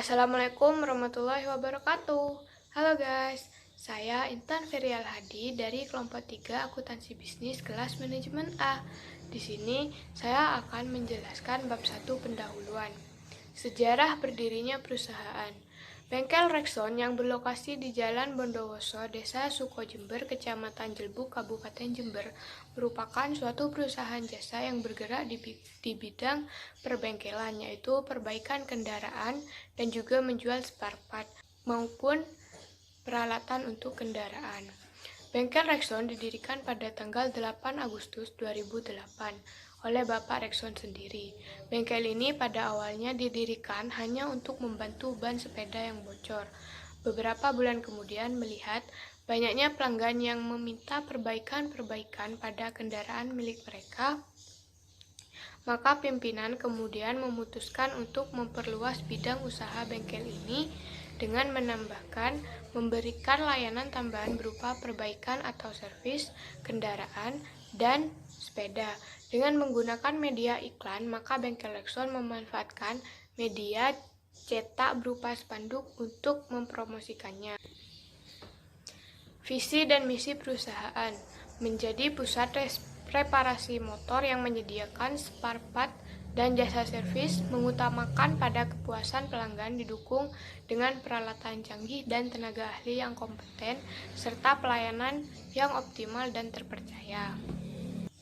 Assalamualaikum warahmatullahi wabarakatuh. Halo guys, saya Intan Ferial Hadi dari kelompok 3 akuntansi bisnis kelas manajemen A. Di sini saya akan menjelaskan bab 1 pendahuluan. Sejarah berdirinya perusahaan. Bengkel Rexon yang berlokasi di Jalan Bondowoso, Desa Sukojember, Kecamatan Jelbuk, Kabupaten Jember, merupakan suatu perusahaan jasa yang bergerak di bidang perbengkelan, yaitu perbaikan kendaraan dan juga menjual spare part maupun peralatan untuk kendaraan. Bengkel Rexon didirikan pada tanggal 8 Agustus 2008 oleh Bapak Rexon sendiri. Bengkel ini pada awalnya didirikan hanya untuk membantu ban sepeda yang bocor. Beberapa bulan kemudian melihat banyaknya pelanggan yang meminta perbaikan-perbaikan pada kendaraan milik mereka, maka pimpinan kemudian memutuskan untuk memperluas bidang usaha bengkel ini dengan memberikan layanan tambahan berupa perbaikan atau servis kendaraan dan sepeda. Dengan menggunakan media iklan, maka bengkel Rexon memanfaatkan media cetak berupa spanduk untuk mempromosikannya. Visi dan misi perusahaan: menjadi pusat reparasi motor yang menyediakan spare part dan jasa servis, mengutamakan pada kepuasan pelanggan, didukung dengan peralatan canggih dan tenaga ahli yang kompeten, serta pelayanan yang optimal dan terpercaya.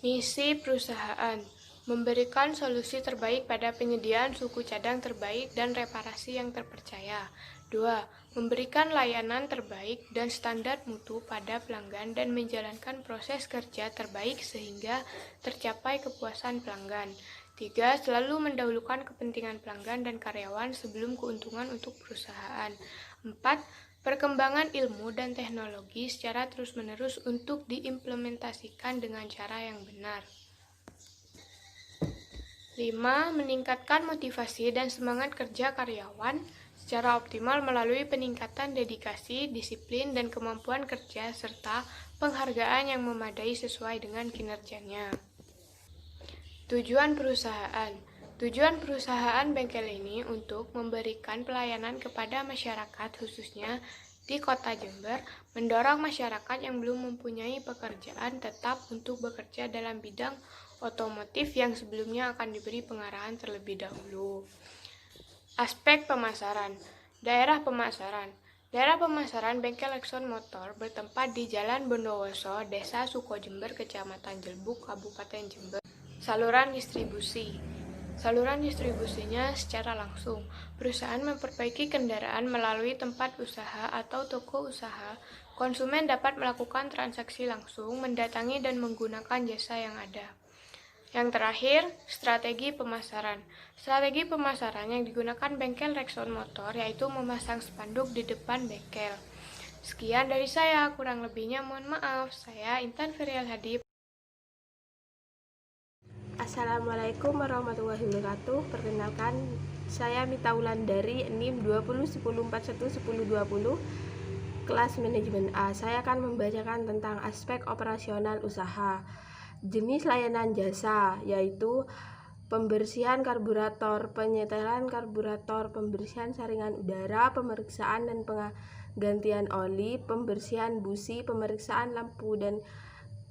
Misi perusahaan: memberikan solusi terbaik pada penyediaan suku cadang terbaik dan reparasi yang terpercaya. 2. Memberikan layanan terbaik dan standar mutu pada pelanggan dan menjalankan proses kerja terbaik sehingga tercapai kepuasan pelanggan. 3. Selalu mendahulukan kepentingan pelanggan dan karyawan sebelum keuntungan untuk perusahaan. 4. Perkembangan ilmu dan teknologi secara terus-menerus untuk diimplementasikan dengan cara yang benar. 5. Meningkatkan motivasi dan semangat kerja karyawan secara optimal melalui peningkatan dedikasi, disiplin, dan kemampuan kerja, serta penghargaan yang memadai sesuai dengan kinerjanya. Tujuan perusahaan: tujuan perusahaan bengkel ini untuk memberikan pelayanan kepada masyarakat, khususnya di Kota Jember, mendorong masyarakat yang belum mempunyai pekerjaan tetap untuk bekerja dalam bidang otomotif yang sebelumnya akan diberi pengarahan terlebih dahulu. Aspek pemasaran. Daerah pemasaran. Daerah pemasaran bengkel Rexon Motor bertempat di Jalan Bondowoso, Desa Sukojember, Kecamatan Jelbuk, Kabupaten Jember. Saluran distribusi. Saluran distribusinya secara langsung. Perusahaan memperbaiki kendaraan melalui tempat usaha atau toko usaha. Konsumen dapat melakukan transaksi langsung, mendatangi dan menggunakan jasa yang ada. Yang terakhir, strategi pemasaran. Strategi pemasaran yang digunakan bengkel Rexon Motor yaitu memasang spanduk di depan bengkel. Sekian dari saya, kurang lebihnya mohon maaf. Saya Intan Ferial Hadi. Assalamualaikum warahmatullahi wabarakatuh. Perkenalkan, saya Mita Wulandari, NIM 2010411020, kelas manajemen A. Saya akan membacakan tentang aspek operasional usaha. Jenis layanan jasa yaitu pembersihan karburator, penyetelan karburator, pembersihan saringan udara, pemeriksaan dan penggantian oli, pembersihan busi, pemeriksaan lampu dan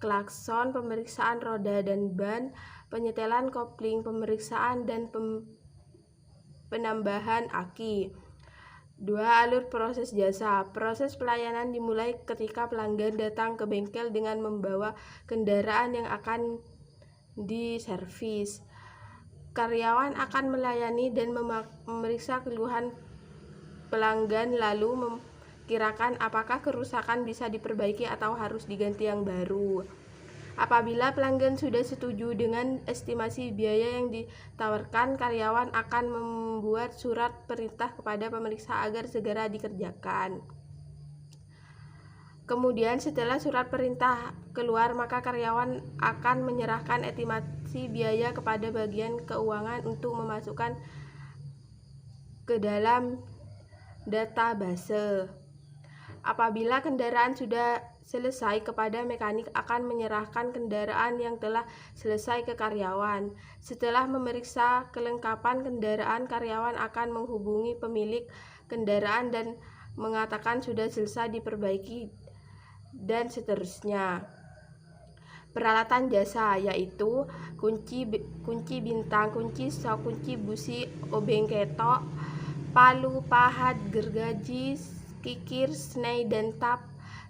klakson, pemeriksaan roda dan ban, penyetelan kopling, pemeriksaan dan penambahan aki. 2. Alur proses jasa. Proses pelayanan dimulai ketika pelanggan datang ke bengkel dengan membawa kendaraan yang akan diservis. Karyawan akan melayani dan memeriksa keluhan pelanggan, lalu memkirakan apakah kerusakan bisa diperbaiki atau harus diganti yang baru. Apabila pelanggan sudah setuju dengan estimasi biaya yang ditawarkan, karyawan akan membuat surat perintah kepada pemeriksa agar segera dikerjakan. Kemudian setelah surat perintah keluar, maka karyawan akan menyerahkan estimasi biaya kepada bagian keuangan untuk memasukkan ke dalam database. Apabila kendaraan sudah selesai kepada mekanik akan menyerahkan kendaraan yang telah selesai ke karyawan. Setelah memeriksa kelengkapan kendaraan, karyawan akan menghubungi pemilik kendaraan dan mengatakan sudah selesai diperbaiki dan seterusnya. Peralatan jasa yaitu kunci bintang, kunci sok, kunci busi, obeng ketok, palu, pahat, gergaji, kikir, snai, dan tap,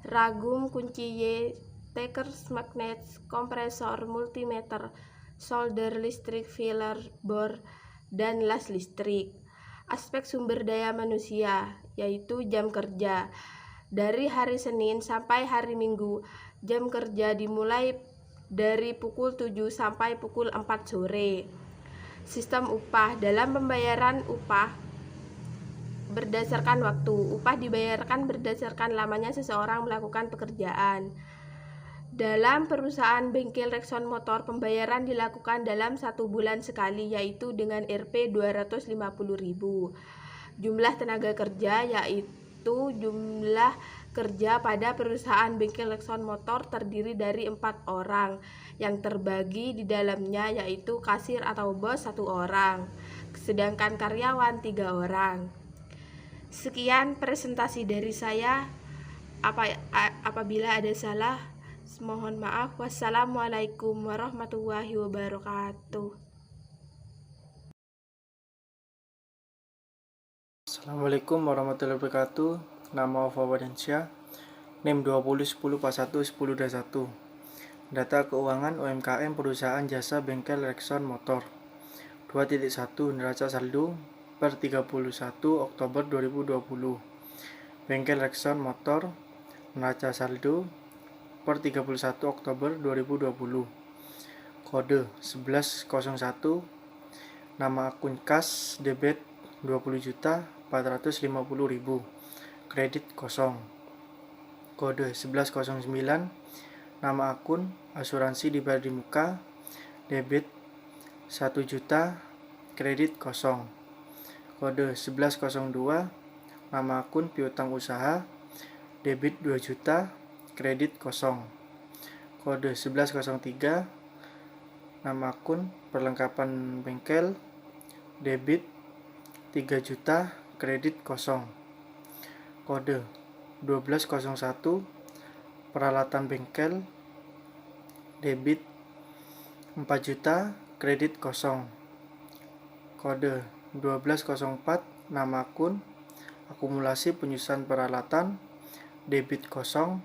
ragum, kunci Y, takers, magnet, kompresor, multimeter, solder listrik, filler, bor, dan las listrik. Aspek sumber daya manusia yaitu jam kerja. Dari hari Senin sampai hari Minggu, jam kerja dimulai dari pukul 7 sampai pukul 4 sore. Sistem upah. Dalam pembayaran upah berdasarkan waktu. Upah dibayarkan berdasarkan lamanya seseorang melakukan pekerjaan. Dalam perusahaan bengkel Rexon Motor, pembayaran dilakukan dalam 1 bulan sekali, yaitu dengan Rp 250.000. Jumlah tenaga kerja yaitu jumlah kerja pada perusahaan bengkel Rexon Motor terdiri dari 4 orang yang terbagi di dalamnya, yaitu kasir atau bos 1 orang, sedangkan karyawan 3 orang. Sekian presentasi dari saya. Apabila ada salah, mohon maaf. Wassalamualaikum warahmatullahi wabarakatuh. Assalamualaikum warahmatullahi wabarakatuh. Nama Ova Wadensyah, NIM 2010.1.10.21. Data keuangan UMKM perusahaan jasa bengkel Rexon Motor. 2.1 Neraca saldo per 31 Oktober 2020. Bengkel Rexon Motor, neraca saldo per 31 Oktober 2020. Kode 1101, nama akun kas debit 20.450.000, kredit kosong. Kode 1109, nama akun asuransi dibayar di muka, debit 1 juta, kredit kosong. Kode 1102, nama akun piutang usaha, debit 2 juta, kredit kosong. Kode 1103, nama akun perlengkapan bengkel, debit 3 juta, kredit kosong. Kode 1201, peralatan bengkel, debit 4 juta, kredit kosong. Kode 1204, nama akun akumulasi penyusunan peralatan, debit kosong,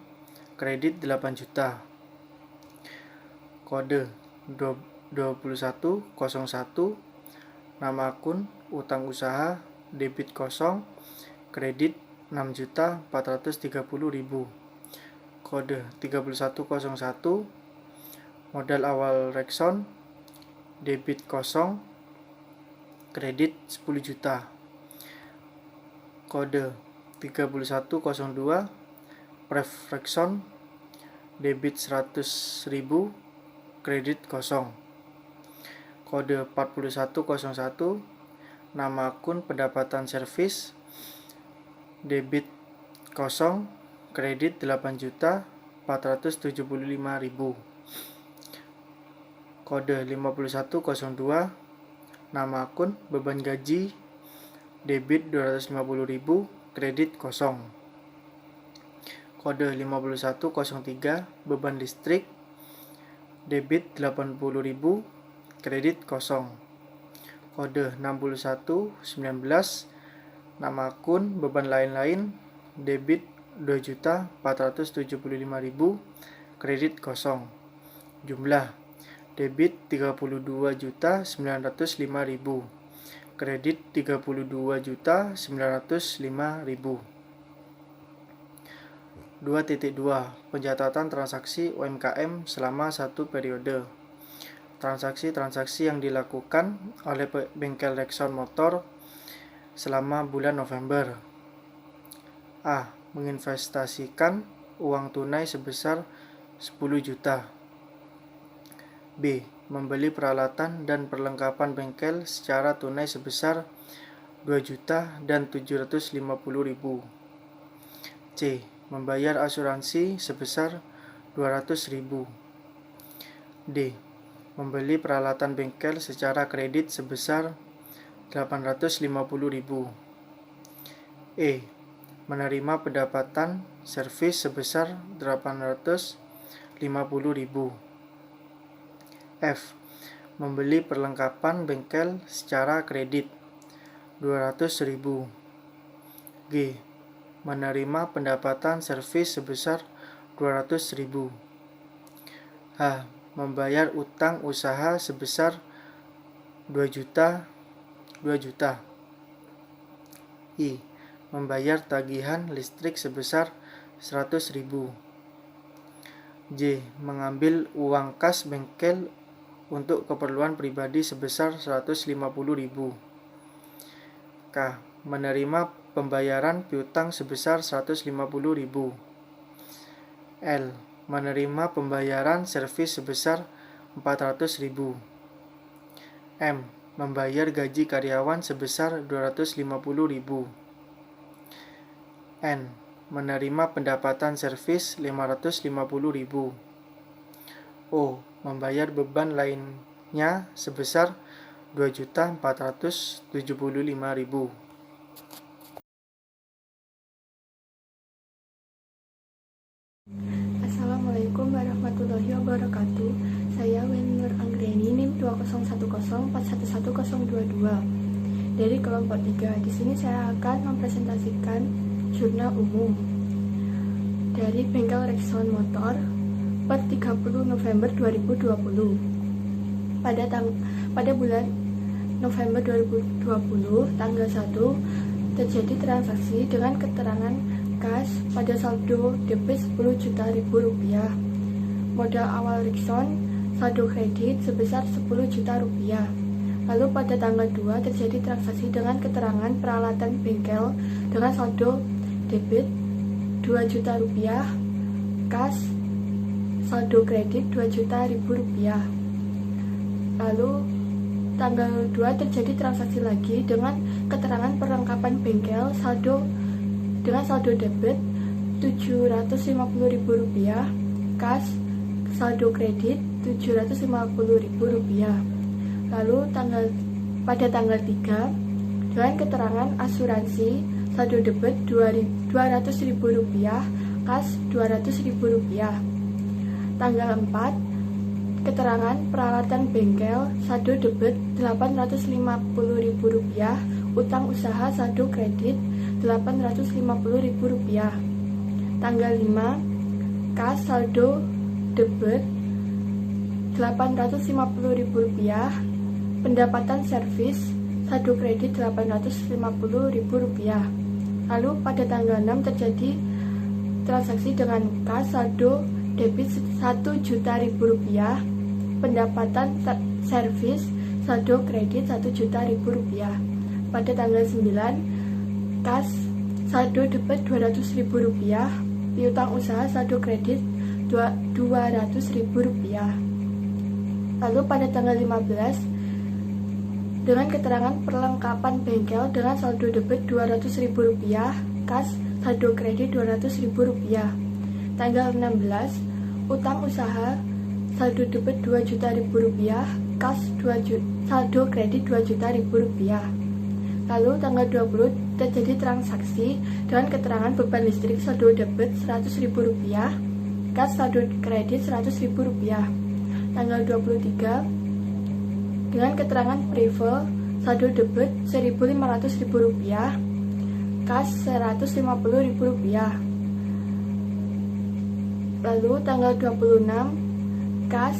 kredit 8 juta. Kode 2101, nama akun utang usaha, debit kosong, kredit 6.430.000. Kode 3101, modal awal Rexon, debit kosong, kredit 10 juta. Kode 3102, pref Rexon, debit 100.000, kredit kosong. Kode 4101, nama akun pendapatan servis, debit kosong, kredit 8.475.000. Kode 5102, nama akun beban gaji, debit 250.000, kredit kosong. Kode 5103, beban listrik, debit 80.000, kredit kosong. Kode 6119, nama akun beban lain-lain, debit 2.475.000, kredit kosong. Jumlah debit 32.905.000, kredit 32.905.000. 2.2 Pencatatan transaksi UMKM selama 1 periode. Transaksi-transaksi yang dilakukan oleh bengkel Rexon Motor selama bulan November. A. Menginvestasikan uang tunai sebesar 10 juta. B. Membeli peralatan dan perlengkapan bengkel secara tunai sebesar 2 juta dan 750.000. C. membayar asuransi sebesar 200.000. D. Membeli peralatan bengkel secara kredit sebesar 850.000. E. Menerima pendapatan servis sebesar 850.000. F. Membeli perlengkapan bengkel secara kredit 200.000. G. Menerima pendapatan servis sebesar 200.000. H. Membayar utang usaha sebesar 2 juta. I. Membayar tagihan listrik sebesar 100.000. J. Mengambil uang kas bengkel untuk keperluan pribadi sebesar 150.000. K. Menerima pembayaran piutang sebesar 150.000. L. Menerima pembayaran servis sebesar 400.000. M. Membayar gaji karyawan sebesar 250.000. N. Menerima pendapatan servis 550.000. O. Membayar beban lainnya sebesar 2.475.000. Assalamualaikum warahmatullahi wabarakatuh. Saya Weni Nur Anggreni, NIM 201041122 dari kelompok 3. Di sini saya akan mempresentasikan jurnal umum dari bengkel Rexon Motor per 30 November 2020. Pada bulan November 2020 tanggal 1 terjadi transaksi dengan keterangan kas pada saldo debit 10 juta rupiah. Modal awal Rexon saldo kredit sebesar 10 juta rupiah. Lalu pada tanggal 2 terjadi transaksi dengan keterangan peralatan bengkel dengan saldo debit 2 juta rupiah, kas saldo kredit 2 juta rupiah. Lalu tanggal 2 terjadi transaksi lagi dengan keterangan perlengkapan bengkel dengan saldo debit 750.000 rupiah, kas saldo kredit 750.000 rupiah. Lalu pada tanggal 3 dengan keterangan asuransi saldo debit 200.000 rupiah, kas 200.000 rupiah. Tanggal 4 keterangan peralatan bengkel saldo debit 850.000 rupiah, utang usaha saldo kredit 850.000 rupiah. Tanggal 5 kas saldo debit 850.000 rupiah, pendapatan servis saldo kredit 850.000 rupiah. Lalu pada tanggal 6 terjadi transaksi dengan kas saldo debit 1 juta rupiah, pendapatan servis saldo kredit 1 juta rupiah. Pada tanggal 9 kas saldo debit 200.000 rupiah, piutang usaha saldo kredit 200.000 rupiah. Lalu pada tanggal 15 dengan keterangan perlengkapan bengkel dengan saldo debit 200.000 rupiah, kas saldo kredit 200.000 rupiah. Tanggal 16 utang usaha saldo debit 2 juta rupiah, kas saldo kredit 2 juta rupiah. Lalu tanggal 20 terjadi transaksi dengan keterangan beban listrik saldo debit 100.000 rupiah, kas saldo kredit 100.000 rupiah. Tanggal 23 dengan keterangan privel saldo debit 1.500.000 rupiah, kas 150.000 rupiah. Lalu tanggal 26 kas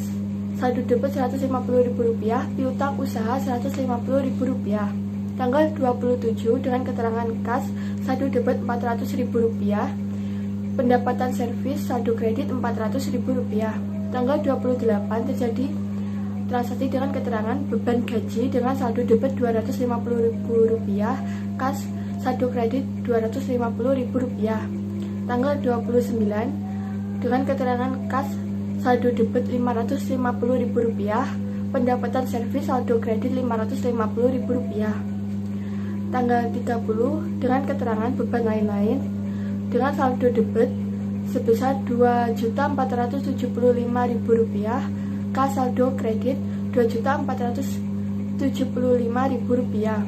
saldo debit 150.000 rupiah, piutang usaha 150.000 rupiah. Tanggal 27 dengan keterangan kas saldo debit 400.000 rupiah, pendapatan servis saldo kredit 400.000 rupiah. Tanggal 28 terjadi transaksi dengan keterangan beban gaji dengan saldo debit 250.000 rupiah, kas saldo kredit 250.000 rupiah. Tanggal 29 dengan keterangan kas saldo debit 550.000 rupiah, pendapatan servis saldo kredit 550.000 rupiah. Tanggal 30 dengan keterangan beban lain-lain dengan saldo debit sebesar Rp2.475.000, kas saldo kredit Rp2.475.000.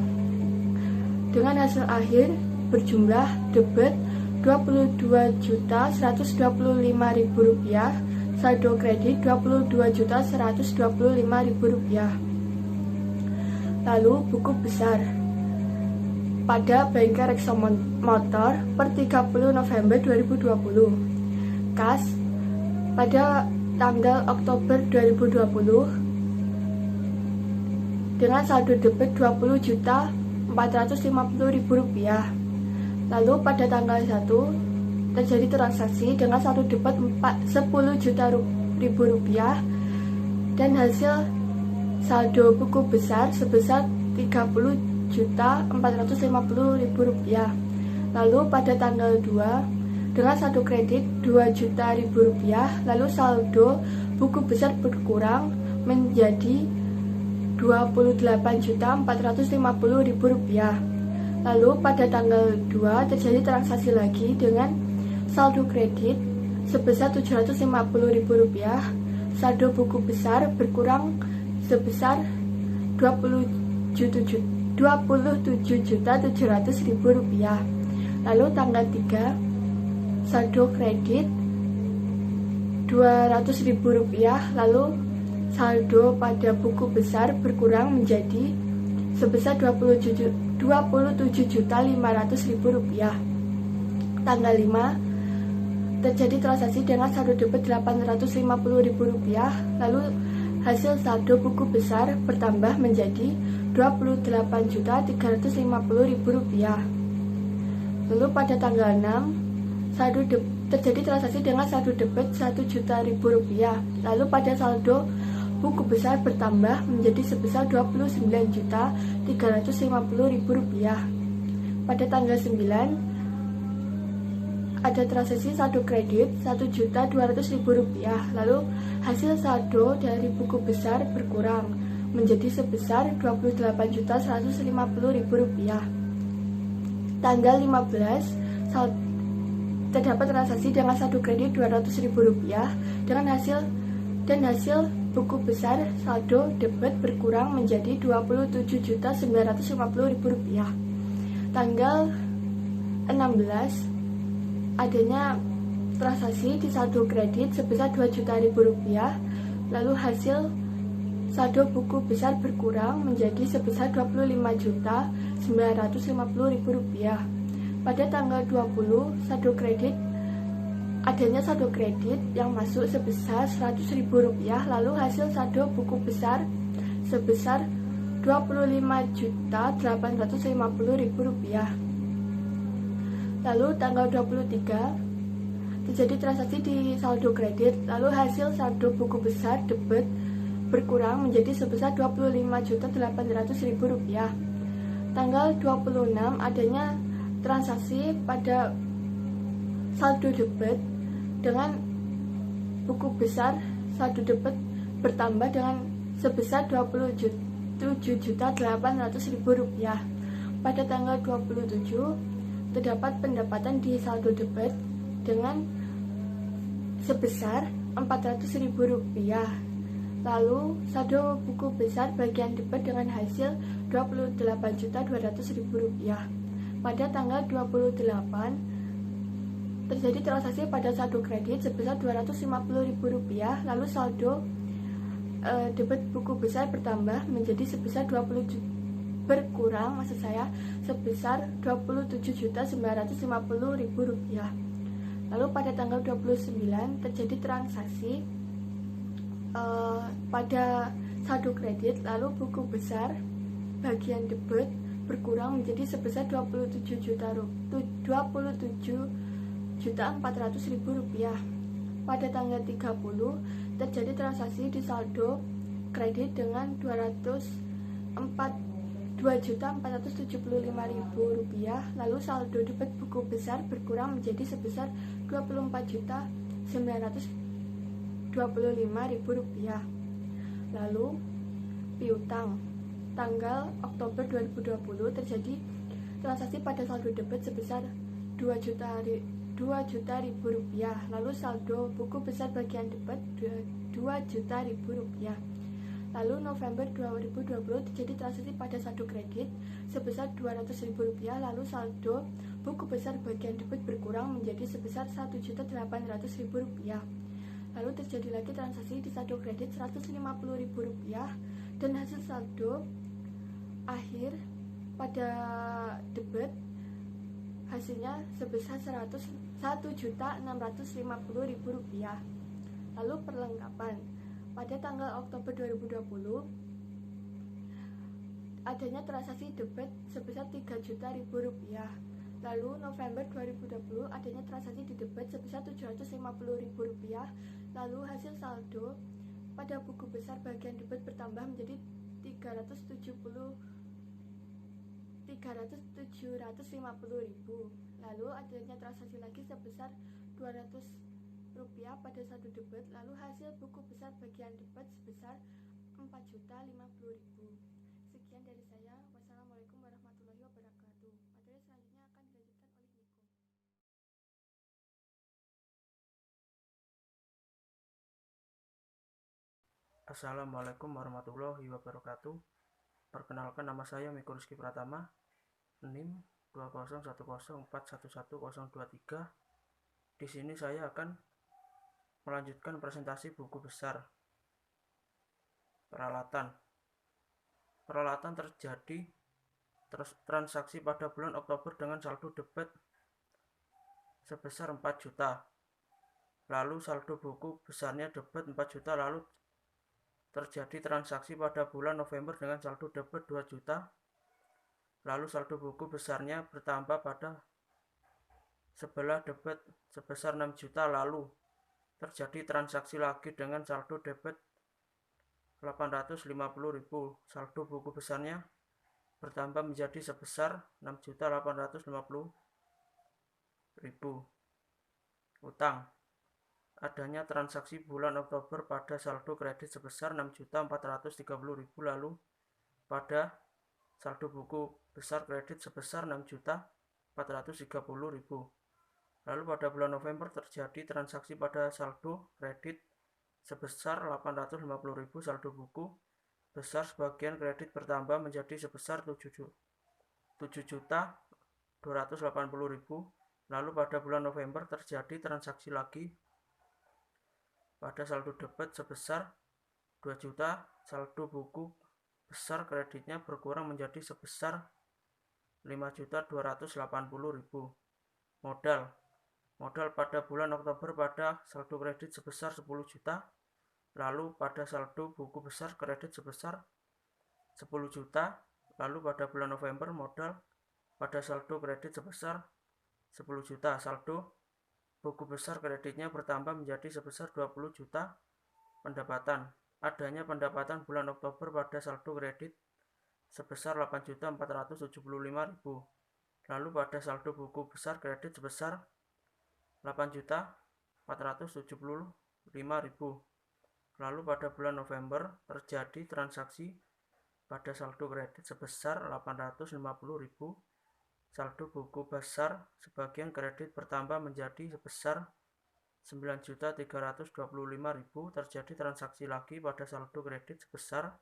Dengan hasil akhir berjumlah debit Rp22.125.000, saldo kredit Rp22.125.000. Lalu buku besar pada bengkel Rexo Motor per 30 November 2020. Kas pada tanggal Oktober 2020 dengan saldo debit Rp20.450.000. Lalu pada tanggal 1 terjadi transaksi dengan saldo debit Rp10.000.000 dan hasil saldo buku besar sebesar Rp30.450.000. Lalu pada tanggal 2 dengan saldo kredit Rp2.000.000, lalu saldo buku besar berkurang menjadi Rp28.450.000. Lalu pada tanggal 2 terjadi transaksi lagi dengan saldo kredit sebesar Rp750.000, saldo buku besar berkurang sebesar Rp27.700.000. Lalu tanggal 3 saldo kredit Rp200.000, lalu saldo pada buku besar berkurang menjadi sebesar Rp27.500.000. Tanggal 5 terjadi transaksi dengan saldo debit Rp850.000, lalu hasil saldo buku besar bertambah menjadi Rp28.350.000. Lalu pada tanggal 6 terjadi transaksi dengan saldo debit Rp1.000.000, lalu pada saldo buku besar bertambah menjadi sebesar Rp29.350.000. Pada tanggal 9 ada transaksi saldo kredit Rp1.200.000, lalu hasil saldo dari buku besar berkurang menjadi sebesar Rp28.150.000. Tanggal 15 terdapat transaksi dengan saldo kredit Rp200.000 dan hasil buku besar saldo debit berkurang menjadi Rp27.950.000. Tanggal 16 adanya transaksi di saldo kredit sebesar Rp2.000.000, lalu hasil saldo buku besar berkurang menjadi sebesar Rp25.950.000. Pada tanggal 20 adanya saldo kredit yang masuk sebesar Rp100.000, lalu hasil saldo buku besar sebesar Rp25.850.000. Lalu tanggal 23 terjadi transaksi di saldo kredit, lalu hasil saldo buku besar debit berkurang menjadi sebesar Rp25.800.000. Tanggal 26 adanya transaksi pada saldo debit dengan buku besar saldo debit bertambah dengan sebesar Rp27.800.000. Pada tanggal 27 terdapat pendapatan di saldo debit dengan sebesar Rp400.000. Lalu saldo buku besar bagian debit dengan hasil Rp28.200.000. Pada tanggal 28 terjadi transaksi pada saldo kredit sebesar Rp250.000, lalu saldo debit buku besar bertambah menjadi sebesar sebesar Rp27.950.000. Lalu pada tanggal 29 terjadi transaksi pada saldo kredit, lalu buku besar bagian debit berkurang menjadi sebesar Rp27.400.000. Pada tanggal 30 terjadi transaksi di saldo kredit dengan Rp2.475.000, lalu saldo debit buku besar berkurang menjadi sebesar Rp24.925.000. Lalu piutang tanggal Oktober 2020 terjadi transaksi pada saldo debit sebesar Rp2.000.000, Rp2.000.000. Lalu saldo buku besar bagian debit Rp2.000.000. Lalu November 2020 terjadi transaksi pada saldo kredit sebesar Rp200.000. Lalu saldo buku besar bagian debit berkurang menjadi sebesar Rp1.800.000. Lalu terjadi lagi transaksi di saldo kredit Rp150.000 dan hasil saldo akhir pada debit hasilnya sebesar Rp1.650.000. Lalu perlengkapan. Pada tanggal Oktober 2020 adanya transaksi debit sebesar Rp3.000.000. Lalu November 2020 adanya transaksi di debit sebesar Rp750.000. Lalu hasil saldo pada buku besar bagian debit bertambah menjadi Rp350.000. Lalu adanya transaksi lagi sebesar Rp200 pada saldo debit. Lalu hasil buku besar bagian debit sebesar Rp4.050.000. Sekian dari saya. Wassalamualaikum warahmatullahi wabarakatuh. Materi selanjutnya akan dilanjutkan oleh Niko. Assalamualaikum warahmatullahi wabarakatuh. Perkenalkan, nama saya Miko Rizky Pratama, NIM 20104111023. Di sini saya akan melanjutkan presentasi buku besar. Peralatan terjadi transaksi pada bulan Oktober dengan saldo debit sebesar 4 juta. Lalu saldo buku besarnya debit 4 juta. Lalu terjadi transaksi pada bulan November dengan saldo debit 2 juta. Lalu saldo buku besarnya bertambah pada sebelah debit sebesar 6 juta. Lalu terjadi transaksi lagi dengan saldo debit Rp850.000. Saldo buku besarnya bertambah menjadi sebesar Rp6.850.000. Utang. Adanya transaksi bulan Oktober pada saldo kredit sebesar Rp6.430.000. Lalu pada saldo buku besar kredit sebesar Rp6.430.000. Lalu pada bulan November terjadi transaksi pada saldo kredit sebesar Rp850.000. Saldo buku besar sebagian kredit bertambah menjadi sebesar Rp7.280.000. Lalu pada bulan November terjadi transaksi lagi pada saldo debit sebesar 2 juta. Saldo buku besar kreditnya berkurang menjadi sebesar Rp5.280.000. Modal pada bulan Oktober pada saldo kredit sebesar 10 juta. Lalu pada saldo buku besar kredit sebesar 10 juta. Lalu pada bulan November modal pada saldo kredit sebesar 10 juta. Saldo buku besar kreditnya bertambah menjadi sebesar 20 juta. Pendapatan. Adanya pendapatan bulan Oktober pada saldo kredit sebesar Rp8.475.000. Lalu pada saldo buku besar kredit sebesar Rp8.475.000. Lalu pada bulan November terjadi transaksi pada saldo kredit sebesar Rp850.000. Saldo buku besar sebagian kredit bertambah menjadi sebesar Rp9.325.000. Terjadi transaksi lagi pada saldo kredit sebesar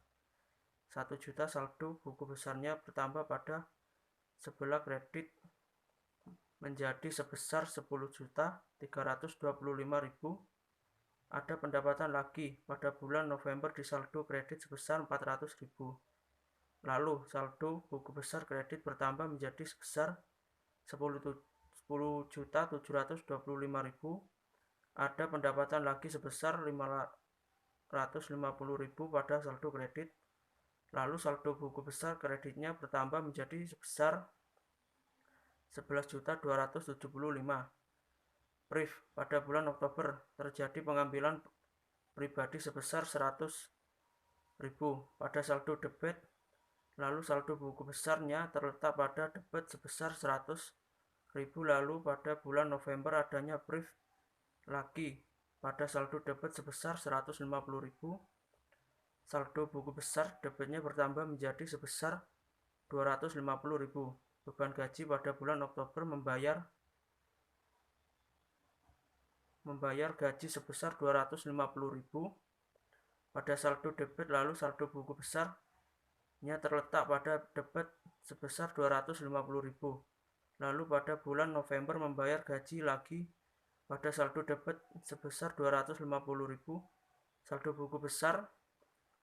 1 juta. Saldo buku besarnya bertambah pada sebelah kredit menjadi sebesar Rp10.325.000. Ada pendapatan lagi pada bulan November di saldo kredit sebesar Rp400.000. Lalu saldo buku besar kredit bertambah menjadi sebesar Rp10.725.000. Ada pendapatan lagi sebesar Rp550.000 pada saldo kredit. Lalu saldo buku besar kreditnya bertambah menjadi sebesar Rp11.275.000. Brief. Pada bulan Oktober terjadi pengambilan pribadi sebesar Rp100.000 pada saldo debit. Lalu saldo buku besarnya terletak pada debit sebesar Rp100.000. Lalu pada bulan November adanya brief lagi pada saldo debit sebesar Rp150.000. Saldo buku besar debitnya bertambah menjadi sebesar Rp250.000. Beban gaji pada bulan Oktober membayar membayar gaji sebesar 250.000 pada saldo debit, lalu saldo buku besarnya terletak pada debit sebesar 250.000. Lalu pada bulan November membayar gaji lagi pada saldo debit sebesar 250.000. Saldo buku besar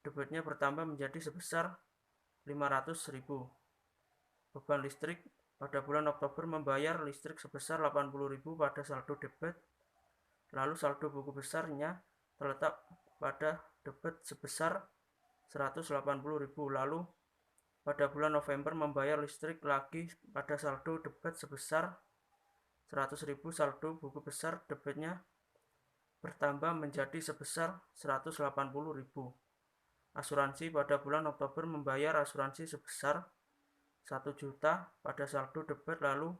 debitnya bertambah menjadi sebesar 500.000. Beban listrik pada bulan Oktober membayar listrik sebesar 80.000 pada saldo debit, lalu saldo buku besarnya terletak pada debit sebesar 180.000. Lalu pada bulan November membayar listrik lagi pada saldo debit sebesar 100.000. Saldo buku besar debitnya bertambah menjadi sebesar 180.000. Asuransi pada bulan Oktober membayar asuransi sebesar 1 juta pada saldo debit, lalu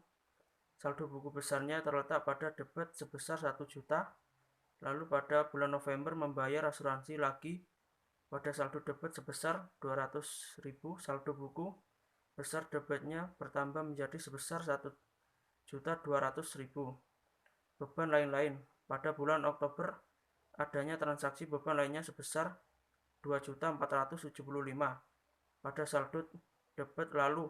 saldo buku besarnya terletak pada debit sebesar 1 juta. Lalu pada bulan November membayar asuransi lagi pada saldo debit sebesar 200.000. Saldo buku besar debitnya bertambah menjadi sebesar 1.200.000. Beban lain-lain pada bulan Oktober adanya transaksi beban lainnya sebesar 2.475 pada saldo debit, lalu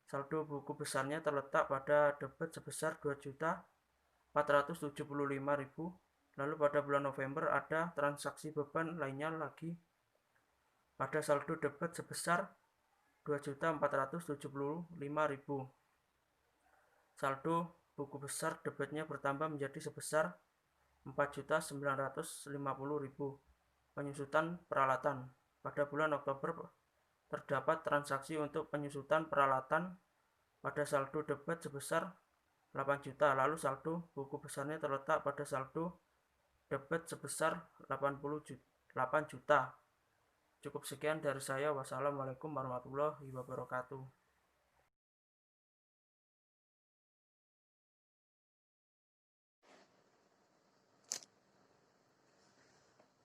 saldo buku besarnya terletak pada debit sebesar 2.475.000. Lalu pada bulan November ada transaksi beban lainnya lagi pada saldo debit sebesar 2.475.000. Saldo buku besar debitnya bertambah menjadi sebesar 4.950.000. Penyusutan peralatan pada bulan Oktober terdapat transaksi untuk penyusutan peralatan pada saldo debit sebesar 8 juta, lalu saldo buku besarnya terletak pada saldo debit sebesar 88 juta. Cukup sekian dari saya. Wassalamualaikum warahmatullahi wabarakatuh.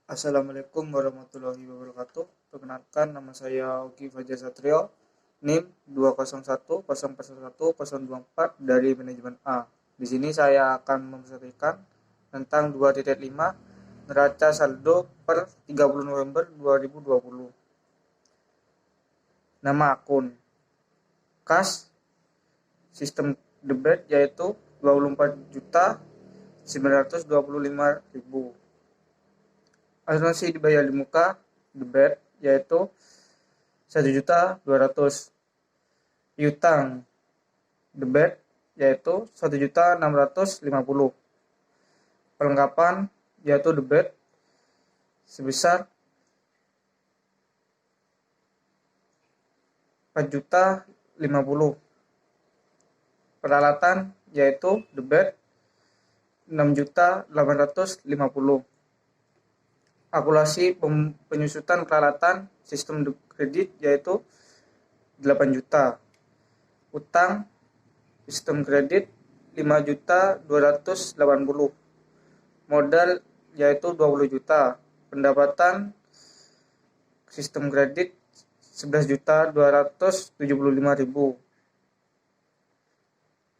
Assalamualaikum warahmatullahi wabarakatuh. Perkenalkan, nama saya Oki Fajar Satrio, NIM 201001024 dari manajemen A. Di sini saya akan mempresentasikan tentang 2.5 neraca saldo per 30 November 2020. Nama akun kas sistem debit yaitu 24.925.000. Asuransi dibayar di muka debit yaitu 1.200.000. Piutang debit yaitu 1.650.000. Perlengkapan yaitu debit sebesar 4.050.000. Peralatan yaitu debit 6.850.000. Akumulasi penyusutan peralatan sistem kredit yaitu 8 juta. Utang sistem kredit 5.280.000. Modal yaitu 20 juta. Pendapatan sistem kredit 11.275.000.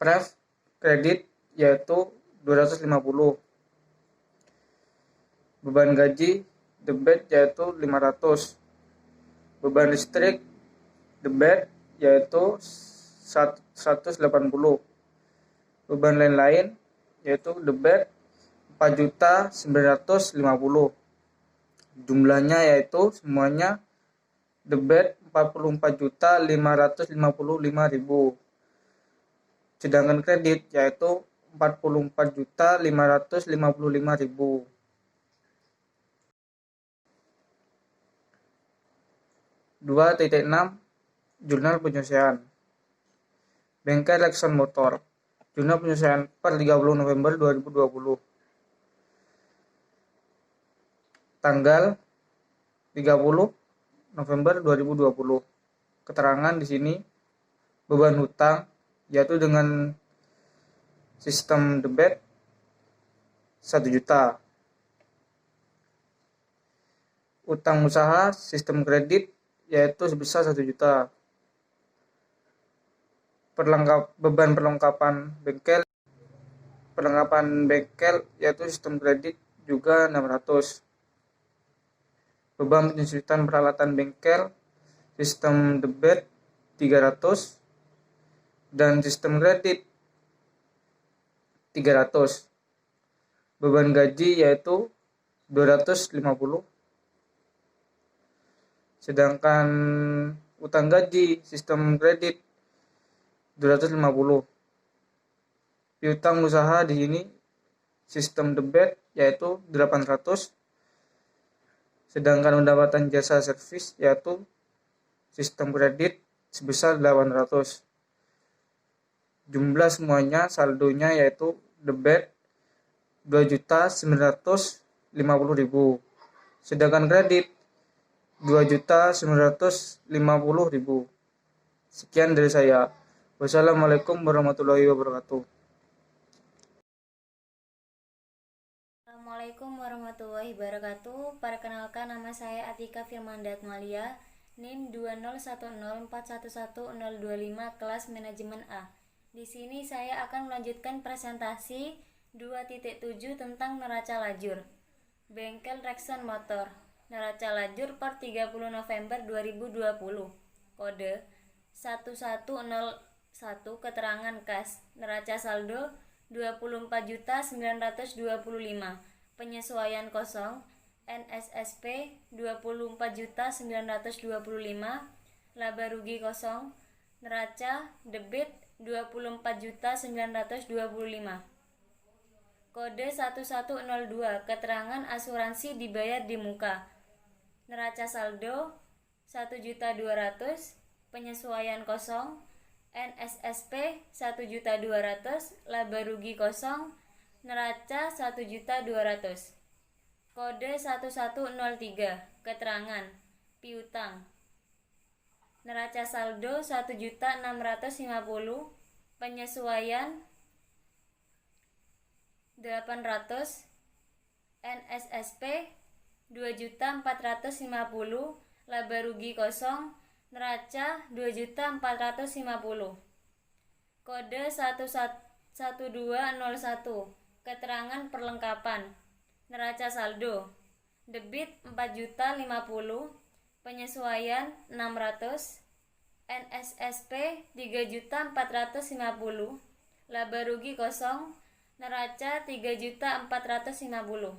Pref kredit yaitu 250. Beban gaji debit yaitu 500. Beban listrik debit yaitu 180. Beban lain-lain yaitu debit 4.950.000. Jumlahnya yaitu semuanya debit 44.555.000. Sedangkan kredit yaitu 44.555.000. 2.6 Jurnal penyelesaian Bengkel Lexon Motor. Jurnal penyelesaian per 30 November 2020. Tanggal 30 November 2020. Keterangan di sini beban hutang yaitu dengan sistem debit 1 juta. Utang usaha sistem kredit yaitu sebesar 1 juta. Beban perlengkapan bengkel perlengkapan bengkel yaitu sistem kredit juga 600. Beban penyusutan peralatan bengkel, sistem debit 300 dan sistem kredit 300. Beban gaji yaitu 250. Sedangkan utang gaji sistem kredit 250. Piutang usaha di sini sistem debit yaitu 800. Sedangkan pendapatan jasa servis yaitu sistem kredit sebesar 800. Jumlah semuanya saldonya yaitu debit 2.950.000. Sedangkan kredit 2.950.000. Sekian dari saya. Wassalamualaikum warahmatullahi wabarakatuh. Assalamualaikum warahmatullahi wabarakatuh. Perkenalkan, nama saya Atika Firmanda Atmalia, NIM 20104111025 kelas manajemen A. Di sini saya akan melanjutkan presentasi 2.7 tentang neraca lajur. Bengkel Rexon Motor. Neraca lajur per 30 November 2020. Kode 1101 keterangan kas. Neraca saldo 24.925. Penyesuaian kosong NSSP 24.925. Laba rugi kosong. Neraca debit 24.925. Kode 1102 keterangan asuransi dibayar di muka. Neraca saldo 1.200.000. Penyesuaian kosong NSSP 1.200.000. Laba rugi kosong. Neraca 1.200.000. Kode 1103 keterangan piutang. Neraca saldo 1.650.000. Penyesuaian 800. NSSP 2.450.000. Laba rugi kosong. Neraca 2.450.000. Kode 1201 keterangan perlengkapan. Neraca saldo debit 4.050.000. Penyesuaian 600. NSSP 3.450.000. Laba rugi kosong. Neraca 3.450.000.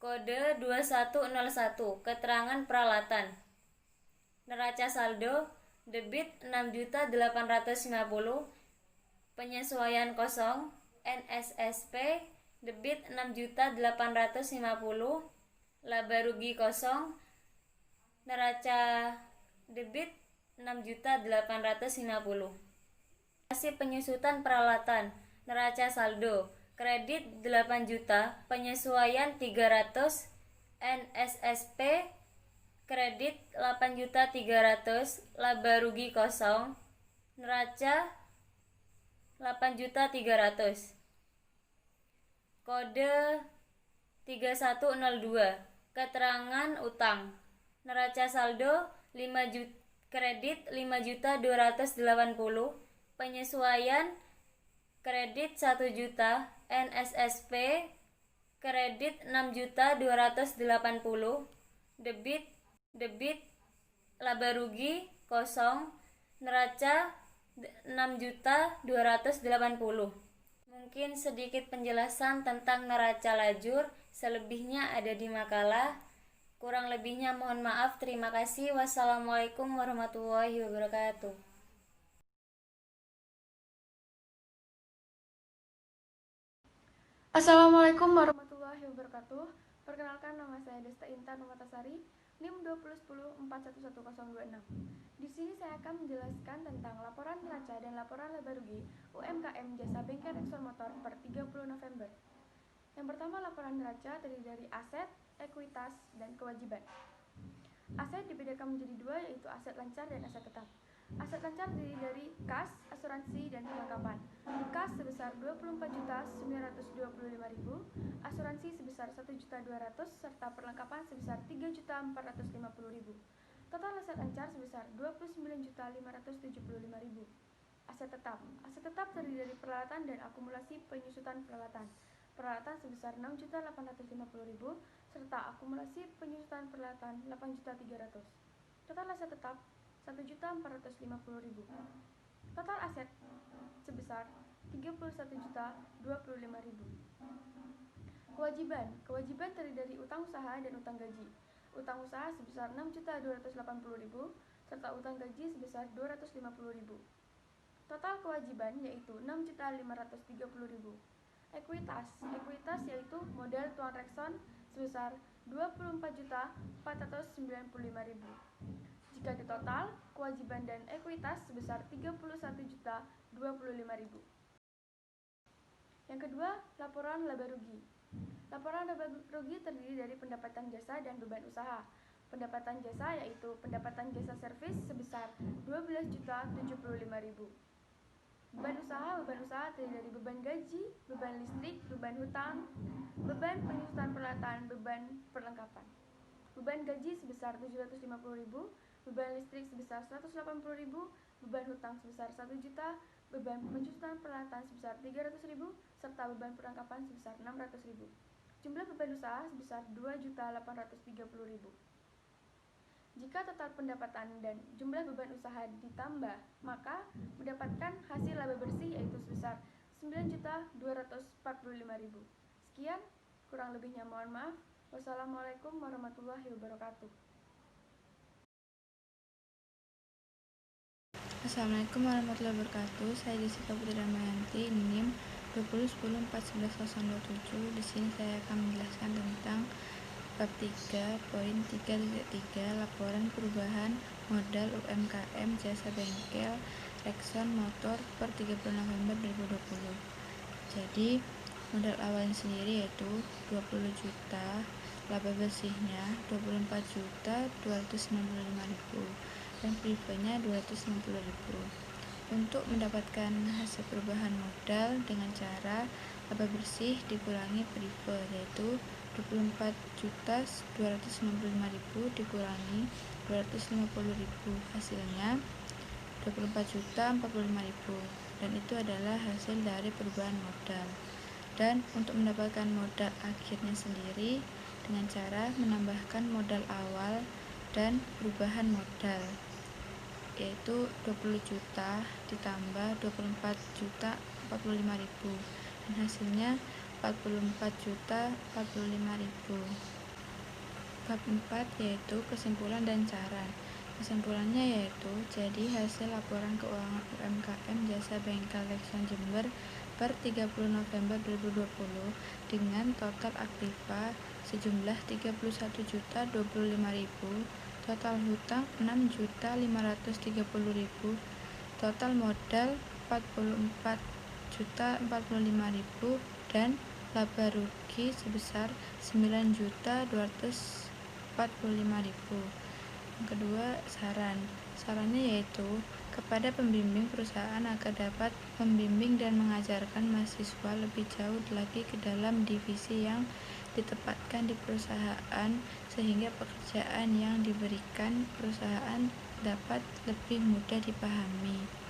Kode 2101 keterangan peralatan. Neraca saldo debit 6.850.000. Penyesuaian kosong NSSP debit 6.850.000. Laba rugi kosong. Neraca debit 6.850.000. Hasil penyusutan peralatan. Neraca saldo kredit 8 juta, penyesuaian 300. NSSP kredit 8.300.000. Laba rugi kosong. Neraca 8.300.000. Kode 3102 keterangan utang. Neraca saldo 5 juta, kredit 5.280.000. Penyesuaian kredit 1 juta. NSSP kredit 6.280.000. Debit laba rugi kosong. Neraca 6.280.000. Mungkin sedikit penjelasan tentang neraca lajur, selebihnya ada di makalah. Kurang lebihnya mohon maaf. Terima kasih. Wassalamualaikum warahmatullahi wabarakatuh. Assalamualaikum warahmatullahi wabarakatuh. Perkenalkan, nama saya Desta Intan Umatasari, NIM 2010411026. Di sini saya akan menjelaskan tentang laporan neraca dan laporan laba rugi UMKM Jasa Bengkel Rexon Motor per 30 November. Yang pertama, laporan neraca terdiri dari aset, ekuitas, dan kewajiban. Aset dibedakan menjadi dua, yaitu aset lancar dan aset tetap. Aset lancar terdiri dari kas, asuransi, dan perlengkapan. Kas sebesar 24.925.000, asuransi sebesar 1.200.000, serta perlengkapan sebesar 3.450.000. Total aset lancar sebesar 29.575.000. Aset tetap. Aset tetap terdiri dari peralatan dan akumulasi penyusutan peralatan. Peralatan sebesar 6.850.000 serta akumulasi penyusutan peralatan 8.300.000. Total aset tetap 1.450.000. Total aset sebesar 31.025.000. Kewajiban terdiri dari utang usaha dan utang gaji. Utang usaha sebesar 6.280.000 serta utang gaji sebesar 250.000. Total kewajiban yaitu 6.530.000. Ekuitas yaitu modal tuan Rexon sebesar 24.495.000. Jika ditotal, kewajiban dan ekuitas sebesar 31.025.000. Yang kedua, laporan laba rugi. Laporan laba rugi terdiri dari pendapatan jasa dan beban usaha. Pendapatan jasa yaitu pendapatan jasa servis sebesar 12.075.000. Beban usaha terdiri dari beban gaji, beban listrik, beban hutang, beban penyusutan peralatan, beban perlengkapan. Beban gaji sebesar 750.000, beban listrik sebesar 180.000, beban hutang sebesar 1 juta, beban penyusutan peralatan sebesar 300.000, serta beban perlengkapan sebesar 600.000. Jumlah beban usaha sebesar 2.830.000. Jika total pendapatan dan jumlah beban usaha ditambah, maka mendapatkan hasil laba bersih yaitu sebesar 9.245.000. Sekian, kurang lebihnya mohon maaf. Wassalamualaikum warahmatullahi wabarakatuh. Assalamualaikum warahmatullahi wabarakatuh. Saya Jessica Putri Damayanti, NIM 2010419027. Di sini saya akan menjelaskan tentang bab 3.3.3 laporan perubahan modal UMKM jasa bengkel Rexon Motor per 30 November 2020. Jadi modal awalnya sendiri yaitu 20 juta, laba bersihnya 24.295.000 dan privenya 260.000. Untuk mendapatkan hasil perubahan modal dengan cara laba bersih dikurangi prive yaitu 24.295.000 dikurangi 250.000, hasilnya 24.045.000, dan itu adalah hasil dari perubahan modal. Dan untuk mendapatkan modal akhirnya sendiri dengan cara menambahkan modal awal dan perubahan modal, yaitu 20 juta ditambah 24.045.000 dan hasilnya 44.045.000. Bab 4 yaitu kesimpulan dan saran. Kesimpulannya yaitu jadi hasil laporan keuangan UMKM jasa bengkel Rexon Jember per 30 November 2020 dengan total aktiva sejumlah 31.025.000, total hutang 6.530.000, total modal 44.045.000 dan laba rugi sebesar 9.245.000. Yang kedua, sarannya yaitu kepada pembimbing perusahaan agar dapat membimbing dan mengajarkan mahasiswa lebih jauh lagi ke dalam divisi yang ditempatkan di perusahaan sehingga pekerjaan yang diberikan perusahaan dapat lebih mudah dipahami.